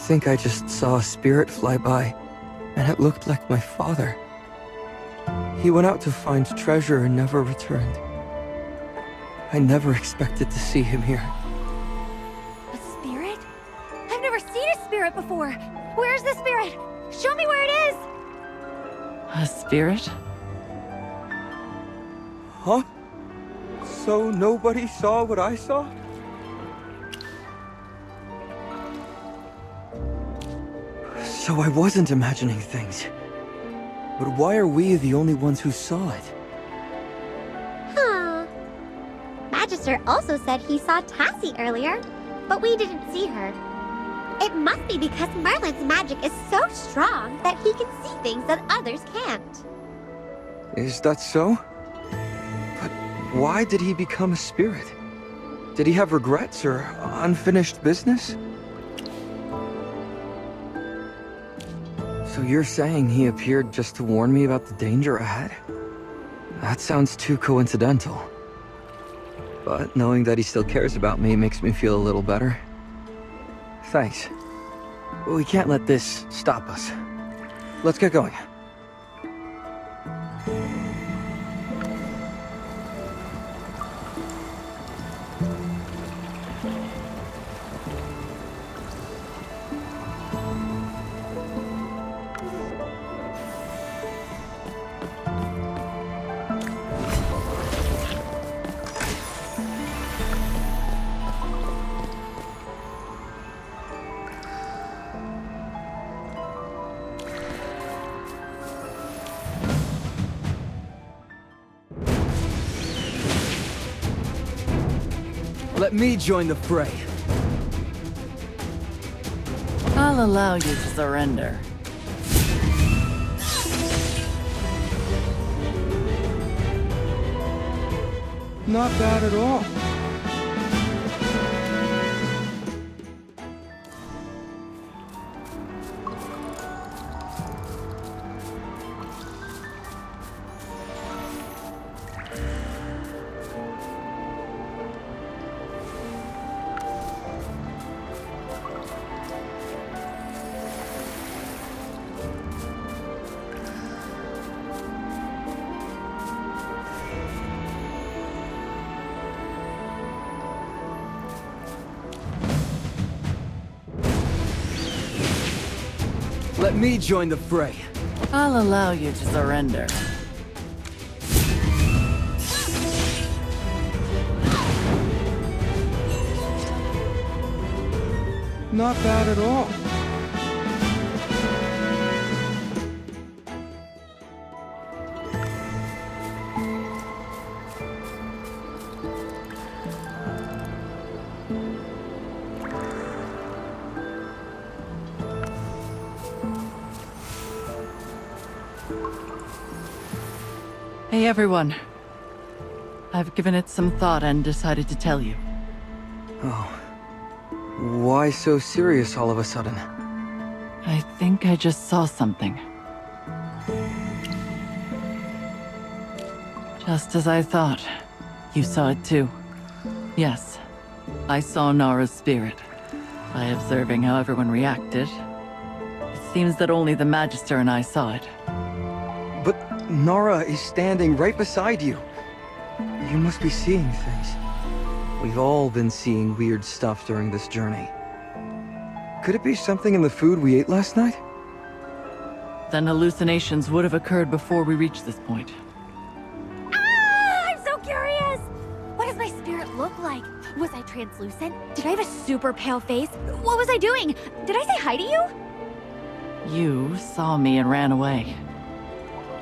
think I just saw a spirit fly by, and it looked like my father. He went out to find treasure and never returned. I never expected to see him here. A spirit? I've never seen a spirit before! Where's the spirit? Show me where it is! A spirit? Huh? So nobody saw what I saw? So I wasn't imagining things. But why are we the only ones who saw it? Huh. Magister also said he saw Tassie earlier, but we didn't see her. It must be because Merlin's magic is so strong that he can see things that others can't. Is that so? But why did he become a spirit? Did he have regrets or unfinished business? So you're saying he appeared just to warn me about the danger ahead? That sounds too coincidental. But knowing that he still cares about me makes me feel a little better. Thanks. But we can't let this stop us. Let's get going. Let me join the fray. I'll allow you to surrender. Not bad at all. Let me join the fray. I'll allow you to surrender. Not bad at all. Hey everyone. I've given it some thought and decided to tell you. Oh. Why so serious all of a sudden? I think I just saw something. Just as I thought. You saw it too. Yes, I saw Nara's spirit. By observing how everyone reacted, it seems that only the Magister and I saw it. But Nara is standing right beside you. You must be seeing things. We've all been seeing weird stuff during this journey. Could it be something in the food we ate last night? Then hallucinations would have occurred before we reached this point. Ah! I'm so curious! What does my spirit look like? Was I translucent? Did I have a super pale face? What was I doing? Did I say hi to you? You saw me and ran away.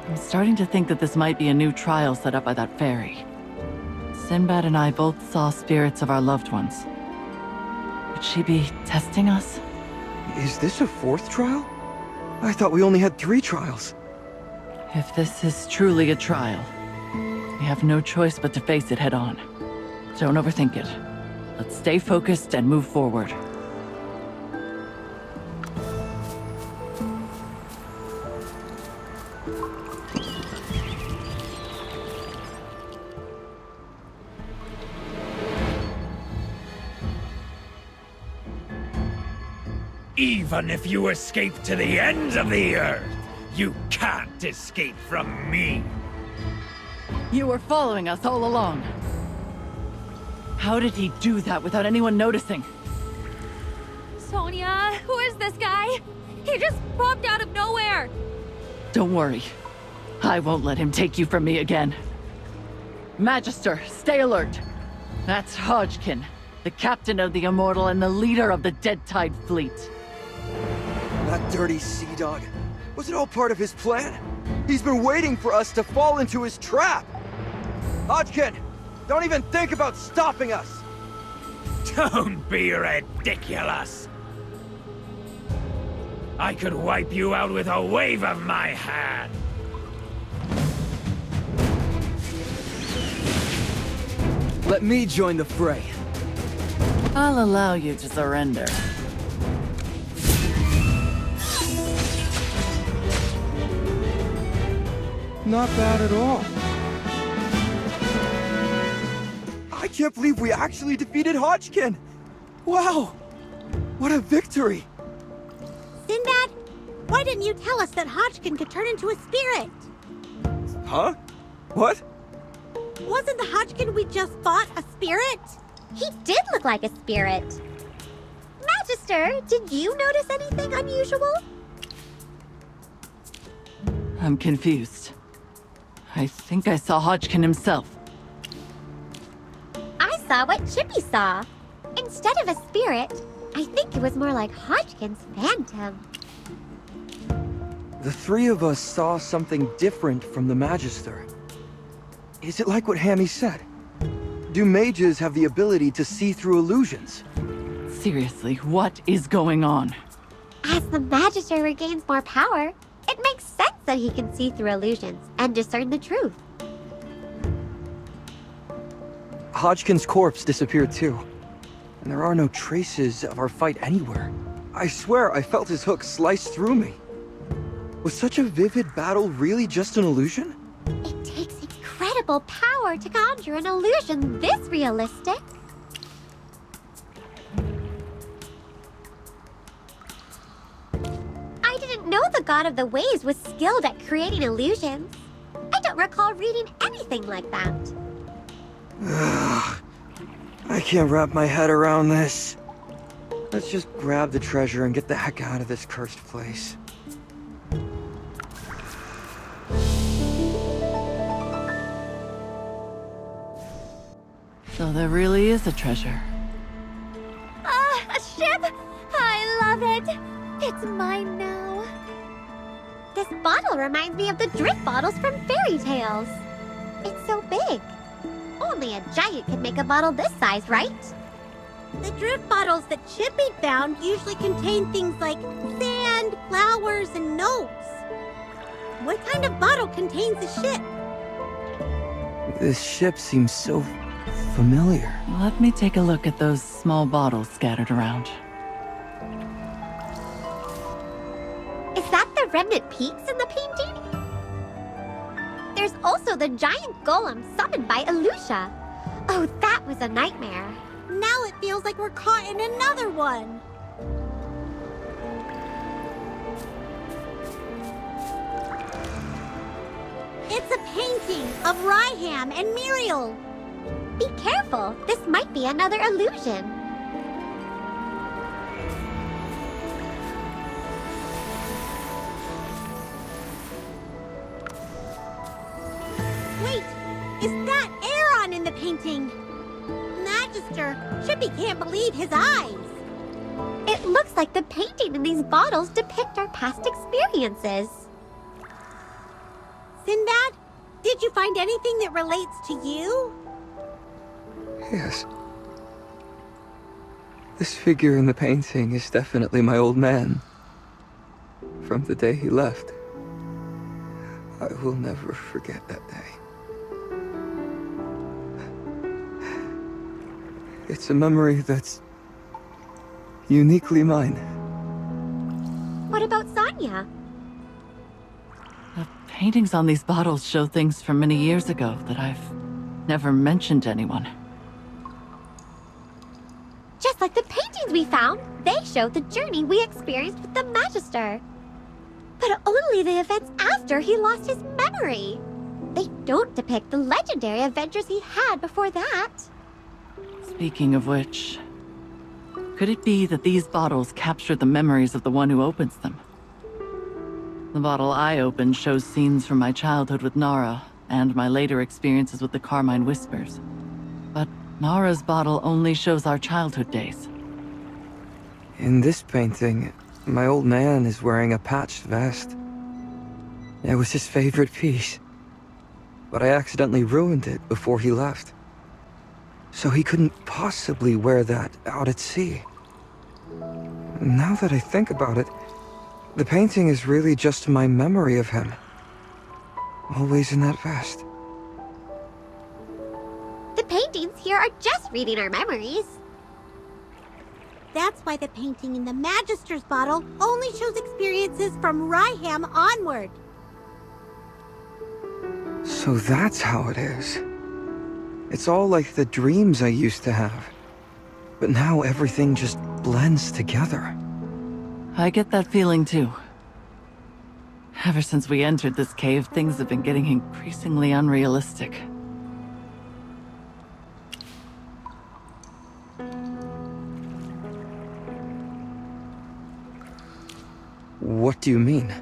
I'm starting to think that this might be a new trial set up by that fairy. Sinbad and I both saw spirits of our loved ones. Would she be testing us? Is this a fourth trial? I thought we only had 3 trials. If this is truly a trial, we have no choice but to face it head on. Don't overthink it. Let's stay focused and move forward. Even if you escape to the ends of the earth, you can't escape from me. You were following us all along. How did he do that without anyone noticing? Sonia, who is this guy? He just popped out of nowhere. Don't worry. I won't let him take you from me again. Magister, stay alert. That's Hodgkin, the captain of the Immortal and the leader of the Dead Tide fleet. That dirty sea dog. Was it all part of his plan? He's been waiting for us to fall into his trap! Hodgkin, don't even think about stopping us! Don't be ridiculous. I could wipe you out with a wave of my hand. Let me join the fray. I'll allow you to surrender. Not bad at all. I can't believe we actually defeated Hodgkin! Wow! What a victory! Sinbad, why didn't you tell us that Hodgkin could turn into a spirit? Huh? What? Wasn't the Hodgkin we just fought a spirit? He did look like a spirit. Magister, did you notice anything unusual? I'm confused. I think I saw Hodgkin himself. I saw what Chippy saw. Instead of a spirit, I think it was more like Hodgkin's phantom. The three of us saw something different from the Magister. Is it like what Hammy said? Do mages have the ability to see through illusions? Seriously, what is going on? As the Magister regains more power, it makes sense that he can see through illusions and discern the truth. Hodgkin's corpse disappeared too. And there are no traces of our fight anywhere. I swear I felt his hook slice through me. Was such a vivid battle really just an illusion? It takes incredible power to conjure an illusion this realistic. I didn't know the God of the Waves was skilled at creating illusions. I don't recall reading anything like that. Ugh. I can't wrap my head around this. Let's just grab the treasure and get the heck out of this cursed place. So there really is a treasure. Ah, a ship! I love it! It's mine now. This bottle reminds me of the drift bottles from fairy tales. It's so big. Only a giant could make a bottle this size, right? The drift bottles that Chippy found usually contain things like sand, flowers, and notes. What kind of bottle contains a ship? This ship seems so familiar. Let me take a look at those small bottles scattered around. Is that the remnant peaks in the painting? There's also the giant golem summoned by Elusha. Oh, that was a nightmare. Now it feels like we're caught in another one. It's a painting of Ryham and Muriel. Be careful, this might be another illusion. Wait, is that Aaron in the painting? Magister, Chippy can't believe his eyes. It looks like the painting in these bottles depict our past experiences. Sinbad, did you find anything that relates to you? Yes. This figure in the painting is definitely my old man. From the day he left. I will never forget that day. It's a memory that's uniquely mine. What about Sonia? The paintings on these bottles show things from many years ago that I've never mentioned to anyone. Just like the paintings we found, they show the journey we experienced with the Magister. But only the events after he lost his memory. They don't depict the legendary adventures he had before that. Speaking of which, could it be that these bottles captured the memories of the one who opens them? The bottle I opened shows scenes from my childhood with Nara, and my later experiences with the Carmine Whispers. But Nara's bottle only shows our childhood days. In this painting, my old man is wearing a patched vest. It was his favorite piece. But I accidentally ruined it before he left. So he couldn't possibly wear that out at sea. Now that I think about it, the painting is really just my memory of him. Always in that vest. The paintings here are just reading our memories. That's why the painting in the Magister's bottle only shows experiences from Ryham onward. So that's how it is. It's all like the dreams I used to have. But now everything just blends together. I get that feeling too. Ever since we entered this cave, things have been getting increasingly unrealistic. What do you mean?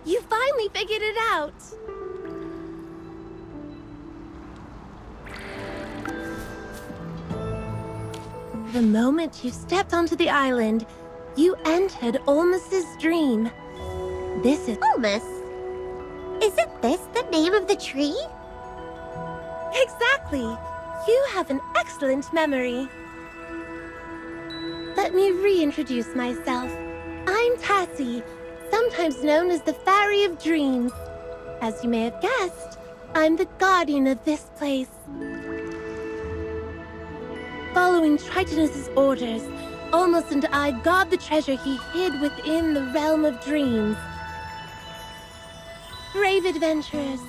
You finally figured it out! The moment you stepped onto the island, you entered Olmus's dream. This is... Olmus. Isn't this the name of the tree? Exactly! You have an excellent memory. Let me reintroduce myself. I'm Tassie, sometimes known as the Fairy of Dreams. As you may have guessed, I'm the guardian of this place. Following Tritonus's orders, Olmus and I guard the treasure he hid within the realm of dreams. Brave adventurers,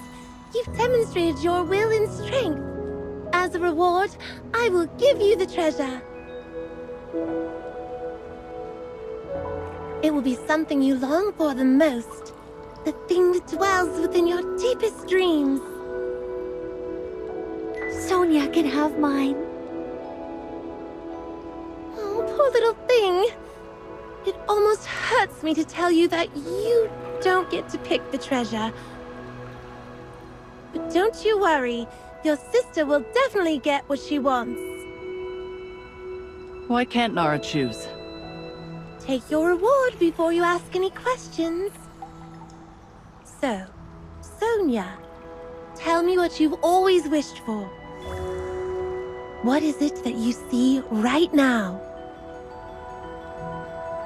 you've demonstrated your will and strength. As a reward, I will give you the treasure. It will be something you long for the most. The thing that dwells within your deepest dreams. Sonia can have mine. Oh, poor little thing. It almost hurts me to tell you that you don't get to pick the treasure. But don't you worry. Your sister will definitely get what she wants. Why can't Nara choose? Take your reward before you ask any questions. So, Sonia, tell me what you've always wished for. What is it that you see right now?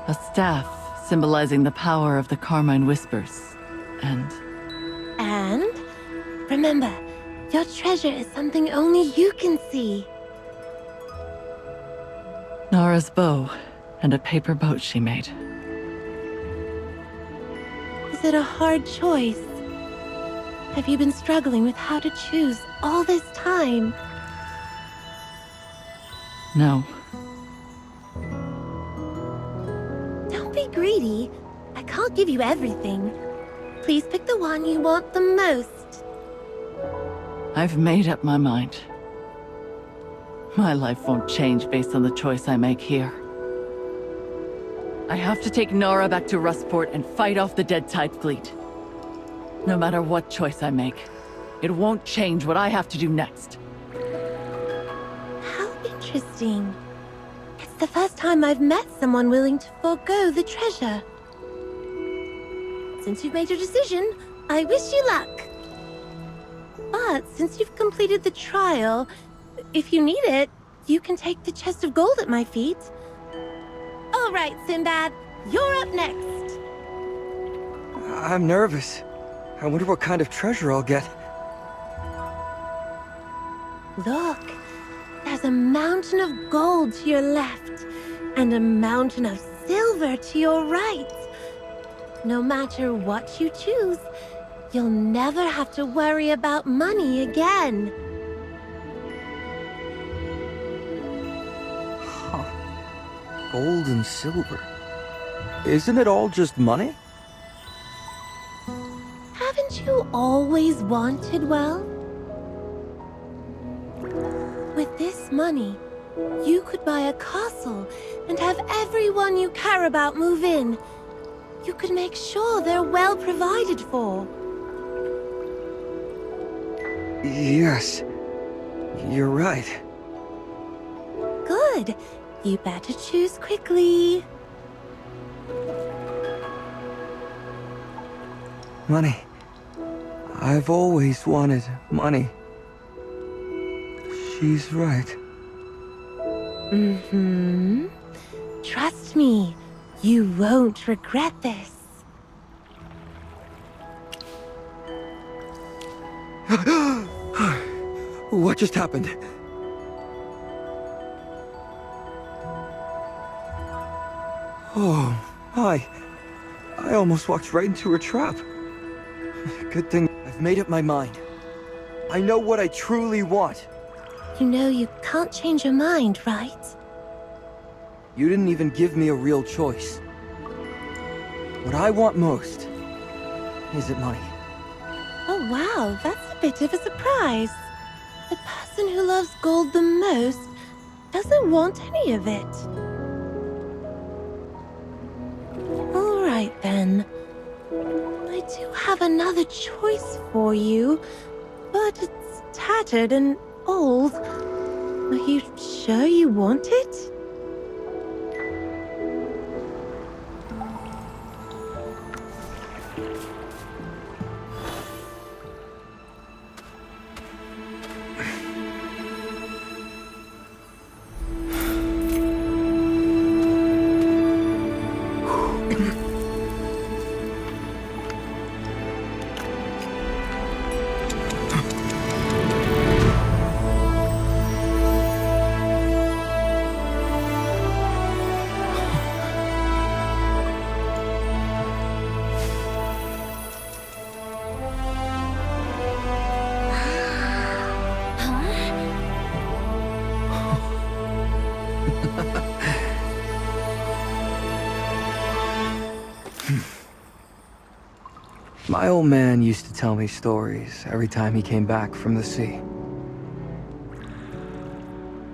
A staff symbolizing the power of the Carmine Whispers. And remember, your treasure is something only you can see. Nara's bow and a paper boat she made. Is it a hard choice? Have you been struggling with how to choose all this time? No. Don't be greedy. I can't give you everything. Please pick the one you want the most. I've made up my mind. My life won't change based on the choice I make here. I have to take Nara back to Rustport and fight off the Dead Tide fleet. No matter what choice I make, it won't change what I have to do next. How interesting. It's the first time I've met someone willing to forego the treasure. Since you've made your decision, I wish you luck. But since you've completed the trial, if you need it, you can take the chest of gold at my feet. All right, Sinbad, you're up next. I'm nervous. I wonder what kind of treasure I'll get. Look, there's a mountain of gold to your left, and a mountain of silver to your right. No matter what you choose, you'll never have to worry about money again. Huh. Gold and silver. Isn't it all just money? Haven't you always wanted wealth? With this money, you could buy a castle and have everyone you care about move in. You could make sure they're well provided for. Yes. You're right. Good. You better choose quickly. Money. I've always wanted money. She's right. Mm-hmm. Trust me, you won't regret this. What just happened? Oh, hi. I almost walked right into her trap. Good thing I've made up my mind. I know what I truly want. You know you can't change your mind, right? You didn't even give me a real choice. What I want most isn't money. Oh wow, that's a bit of a surprise. The person who loves gold the most doesn't want any of it. All right then. I do have another choice for you, but it's tattered and old. Are you sure you want it? My old man used to tell me stories every time he came back from the sea.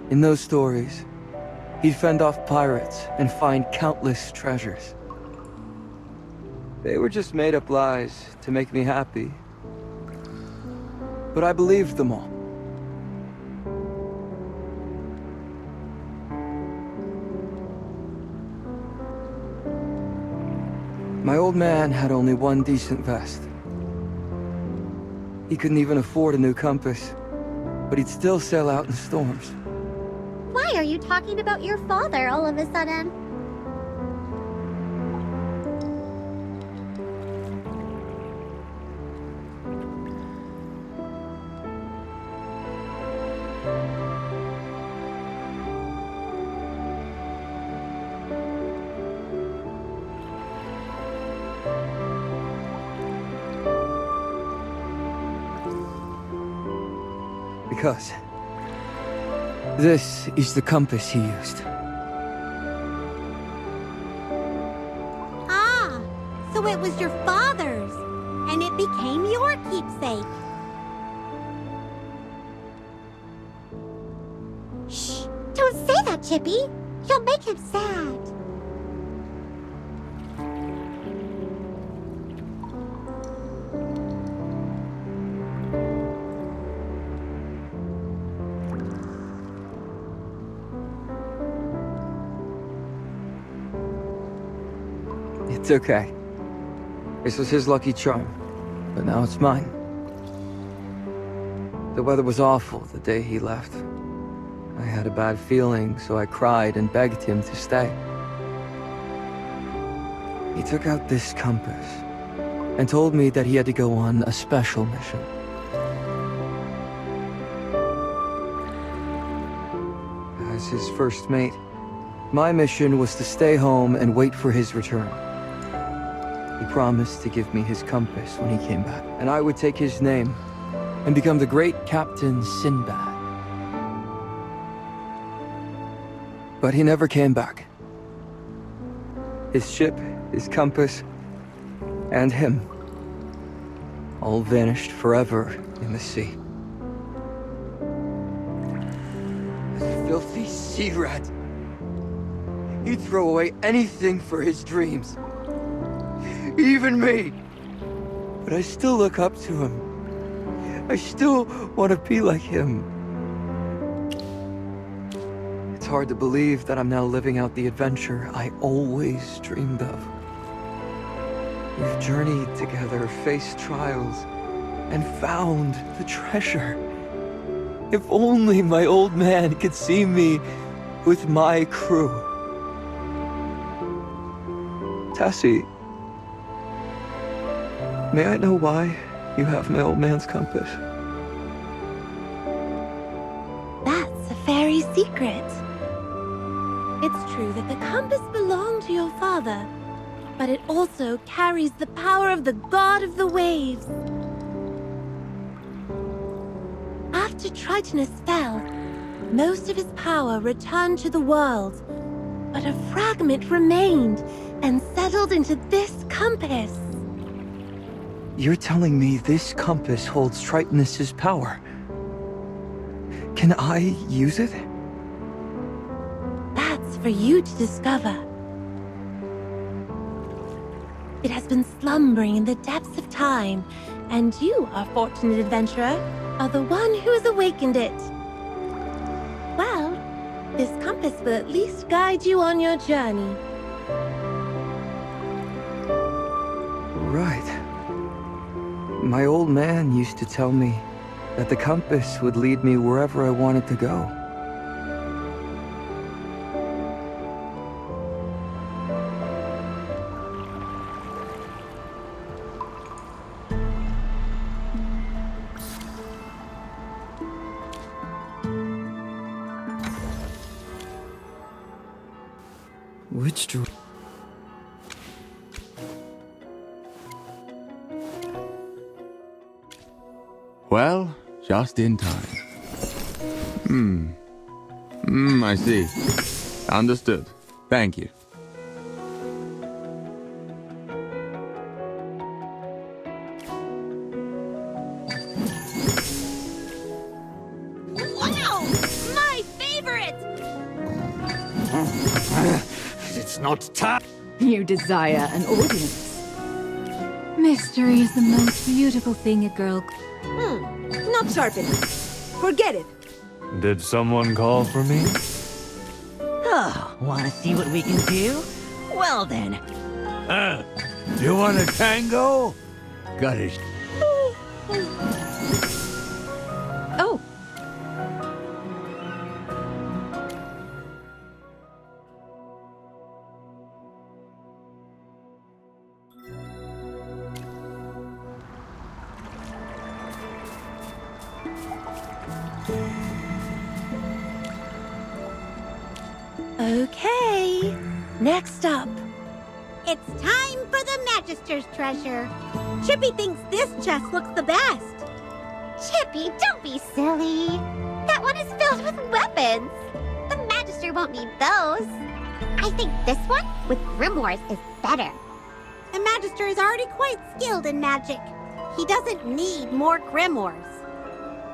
In those stories, he'd fend off pirates and find countless treasures. They were just made-up lies to make me happy. But I believed them all. My old man had only one decent vest. He couldn't even afford a new compass, but he'd still sail out in storms. Why are you talking about your father all of a sudden? Because this is the compass he used. Ah, so it was your father's, and it became your keepsake. Shh, don't say that, Chippy. You'll make him sad. It's okay. This was his lucky charm, but now it's mine. The weather was awful the day he left. I had a bad feeling, so I cried and begged him to stay. He took out this compass and told me that he had to go on a special mission. As his first mate, my mission was to stay home and wait for his return. He promised to give me his compass when he came back, and I would take his name and become the great Captain Sinbad. But he never came back. His ship, his compass, and him all vanished forever in the sea. This filthy sea rat. He'd throw away anything for his dreams. Even me. But I still look up to him. I still want to be like him. It's hard to believe that I'm now living out the adventure I always dreamed of. We've journeyed together, faced trials, and found the treasure. If only my old man could see me with my crew. Tassie, may I know why you have my old man's compass? That's a fairy secret. It's true that the compass belonged to your father, but it also carries the power of the god of the waves. After Tritonus fell, most of his power returned to the world, but a fragment remained and settled into this compass. You're telling me this compass holds Tritonus's power? Can I use it? That's for you to discover. It has been slumbering in the depths of time, and you, our fortunate adventurer, are the one who has awakened it. Well, this compass will at least guide you on your journey. Right. My old man used to tell me that the compass would lead me wherever I wanted to go. Which Well, just in time. I see. Understood. Thank you. Wow! My favorite! It's not time. You desire an audience. Mystery is the most beautiful thing a girl... Not sharp enough. Forget it. Did someone call for me? Oh, wanna see what we can do? Well then. You want a tango? Got it. Oh, Okay, next up. It's time for the Magister's treasure. Chippy thinks this chest looks the best. Chippy, don't be silly. That one is filled with weapons. The Magister won't need those. I think this one with grimoires is better. The Magister is already quite skilled in magic. He doesn't need more grimoires.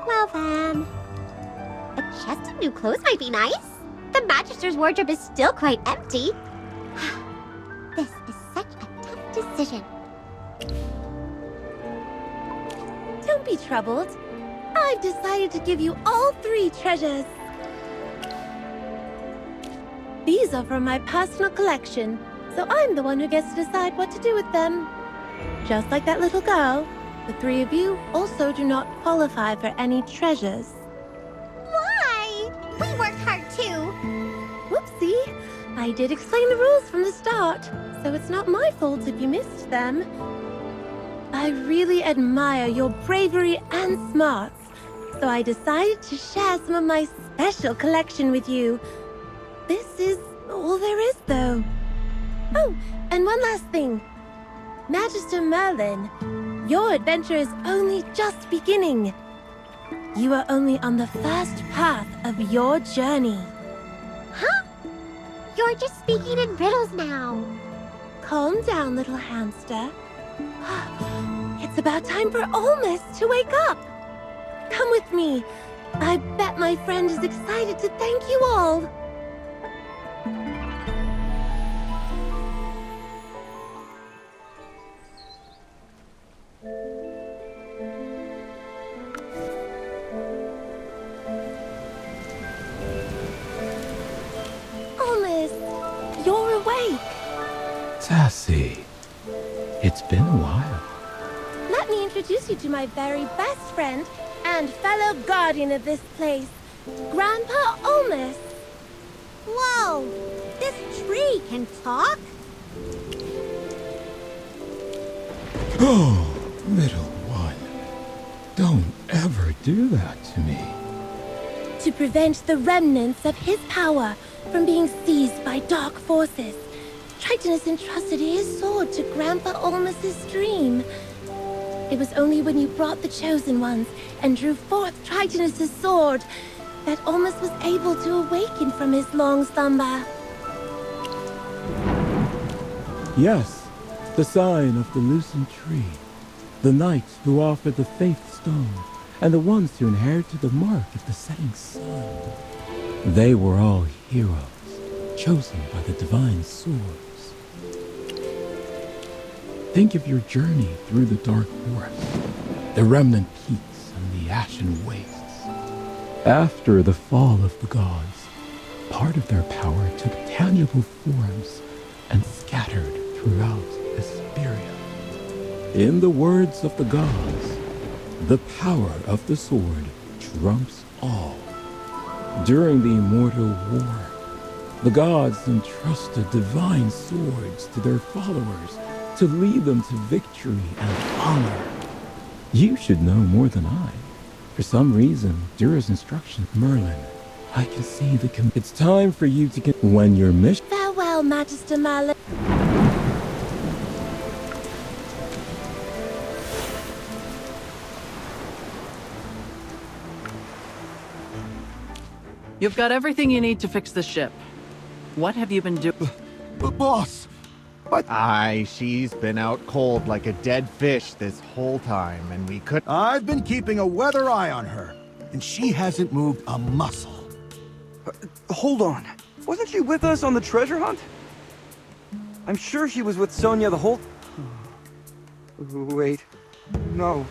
Well then, a chest of new clothes might be nice. The Magister's wardrobe is still quite empty. This is such a tough decision. Don't be troubled. I've decided to give you all 3 treasures. These are from my personal collection, so I'm the one who gets to decide what to do with them. Just like that little girl, the 3 of you also do not qualify for any treasures. Why? We work hard too. Whoopsie! I did explain the rules from the start, so it's not my fault if you missed them. I really admire your bravery and smarts, so I decided to share some of my special collection with you. This is all there is, though. Oh, and one last thing. Magister Merlin, your adventure is only just beginning. You are only on the first path of your journey. Huh? You're just speaking in riddles now. Calm down, little hamster. It's about time for Olmus to wake up. Come with me. I bet my friend is excited to thank you all. Olmus, you're awake. Sassy, it's been a while. Let me introduce you to my very best friend and fellow guardian of this place, Grandpa Olmus. Whoa! This tree can talk? Oh, little one, don't ever do that to me. To prevent the remnants of his power from being seized by dark forces, Tritonus entrusted his sword to Grandpa Olmus's dream. It was only when you brought the Chosen Ones and drew forth Tritonus' sword that Olmus was able to awaken from his long slumber. Yes, the sign of the loosened tree. The knights who offered the faith stone, and the ones who inherited the mark of the setting sun. They were all heroes, chosen by the divine swords. Think of your journey through the dark forest, the remnant peaks and the ashen wastes. After the fall of the gods, part of their power took tangible forms and scattered throughout Hesperia. In the words of the gods, the power of the sword trumps all. During the immortal war, the gods entrusted divine swords to their followers to lead them to victory and honor. You should know more than I. For some reason, Dura's instruction, Merlin, I can see it's time for you to get when your mission. Farewell, Magister Merlin. You've got everything you need to fix the ship. What have you been doing? But boss, Aye, she's been out cold like a dead fish this whole time, and we could— I've been keeping a weather eye on her, and she hasn't moved a muscle. Hold on. Wasn't she with us on the treasure hunt? I'm sure she was with Sonia the whole... Wait. No.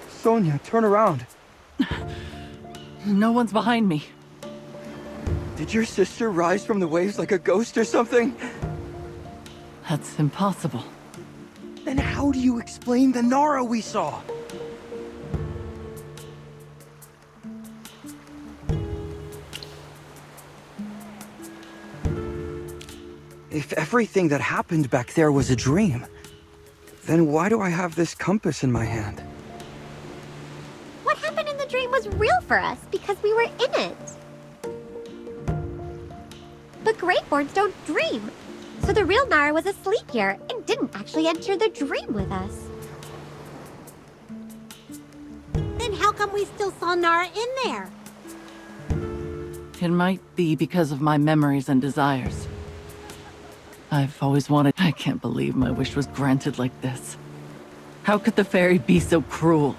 Sonia, turn around. No one's behind me. Did your sister rise from the waves like a ghost or something? That's impossible. Then how do you explain the Nara we saw? If everything that happened back there was a dream, then why do I have this compass in my hand? What happened in the dream was real for us because we were in it. But Greatborns don't dream. So the real Nara was asleep here and didn't actually enter the dream with us. Then how come we still saw Nara in there? It might be because of my memories and desires. I've always wanted— I can't believe my wish was granted like this. How could the fairy be so cruel?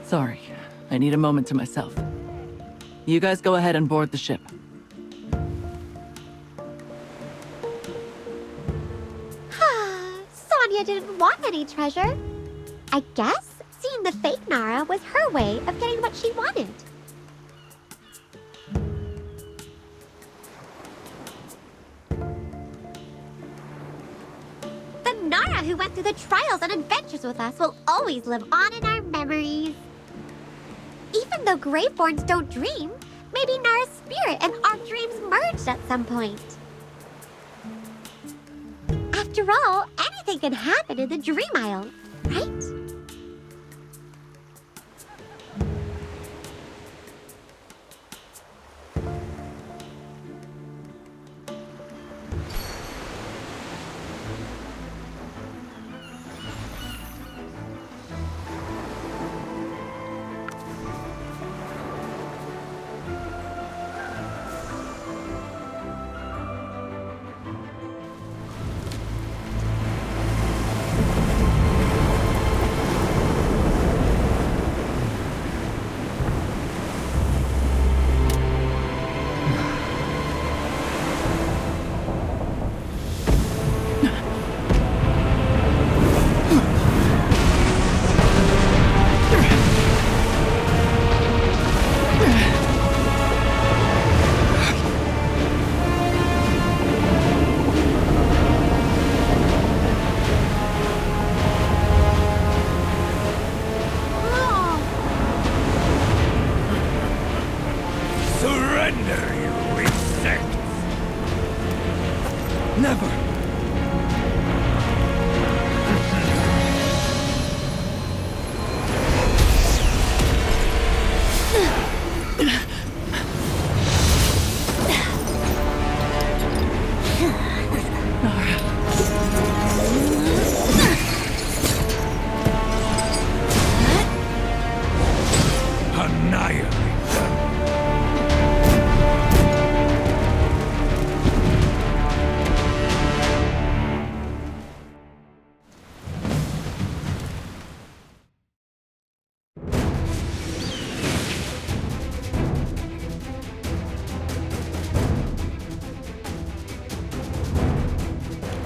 Sorry, I need a moment to myself. You guys go ahead and board the ship. Sonia didn't want any treasure. I guess seeing the fake Nara was her way of getting what she wanted. The Nara who went through the trials and adventures with us will always live on in our memories. Even though Graveborns don't dream, maybe Nara's spirit and our dreams merged at some point. After all, anything can happen in the Dream Isle, right?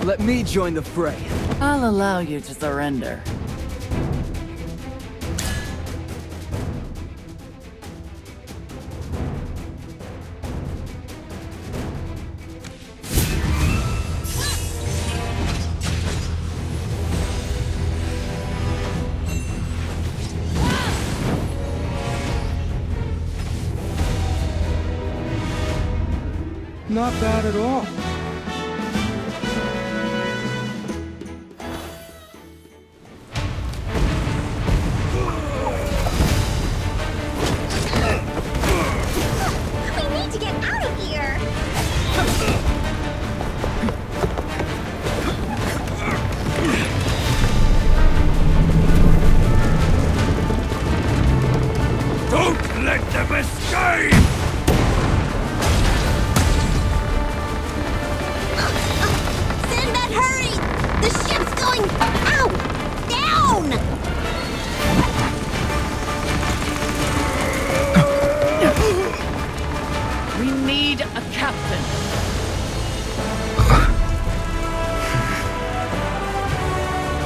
Let me join the fray. I'll allow you to surrender. Not bad at all. We need to get out of here! Don't let them escape! Sinbad, hurry! The ship's going... Ow! Down! We need a captain.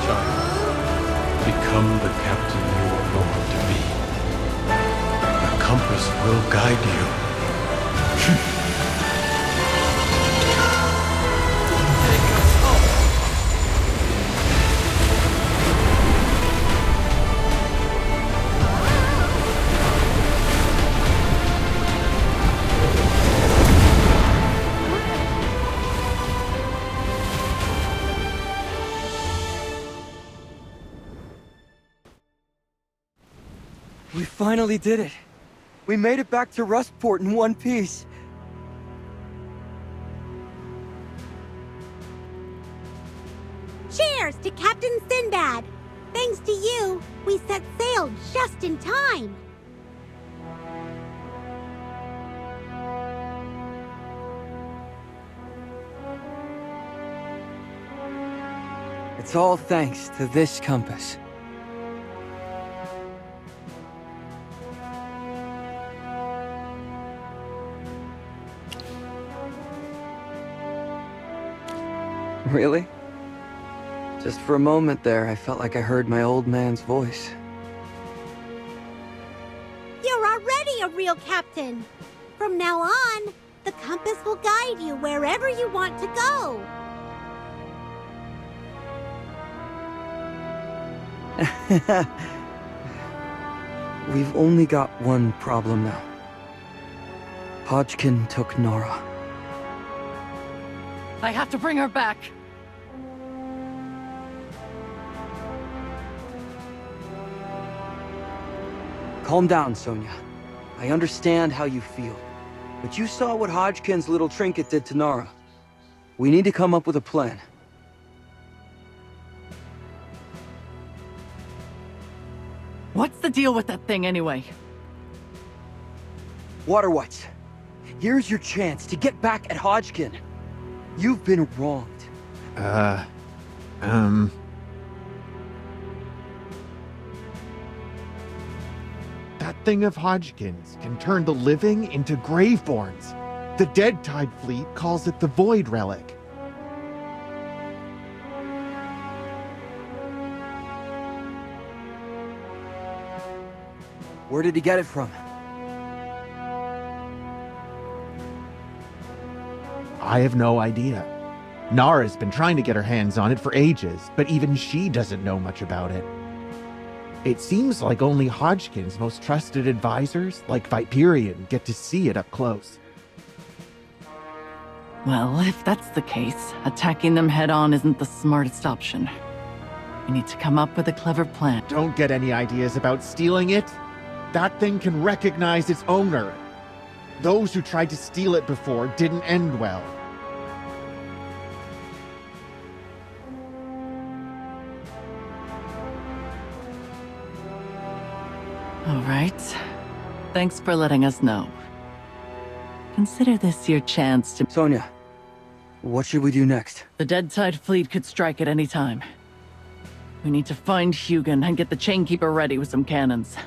Child, become the captain you were born to be. The compass will guide you. We finally did it. We made it back to Rustport in one piece. Cheers to Captain Sinbad! Thanks to you, we set sail just in time. It's all thanks to this compass. Really? Just for a moment there, I felt like I heard my old man's voice. You're already a real captain. From now on, the compass will guide you wherever you want to go. We've only got one problem now. Hodgkin took Nora. I have to bring her back. Calm down, Sonia. I understand how you feel. But you saw what Hodgkin's little trinket did to Nara. We need to come up with a plan. What's the deal with that thing anyway? Water Whites, here's your chance to get back at Hodgkin. You've been wronged. That thing of Hodgkin's can turn the living into graveborns. The Dead Tide Fleet calls it the Void Relic. Where did he get it from? I have no idea. Nara's been trying to get her hands on it for ages, but even she doesn't know much about it. It seems like only Hodgkin's most trusted advisors, like Viperian, get to see it up close. Well, if that's the case, attacking them head-on isn't the smartest option. We need to come up with a clever plan. Don't get any ideas about stealing it. That thing can recognize its owner. Those who tried to steal it before didn't end well. All right. Thanks for letting us know. Consider this your chance to... Sonia, what should we do next? The Dead Tide fleet could strike at any time. We need to find Hugin and get the Chainkeeper ready with some cannons.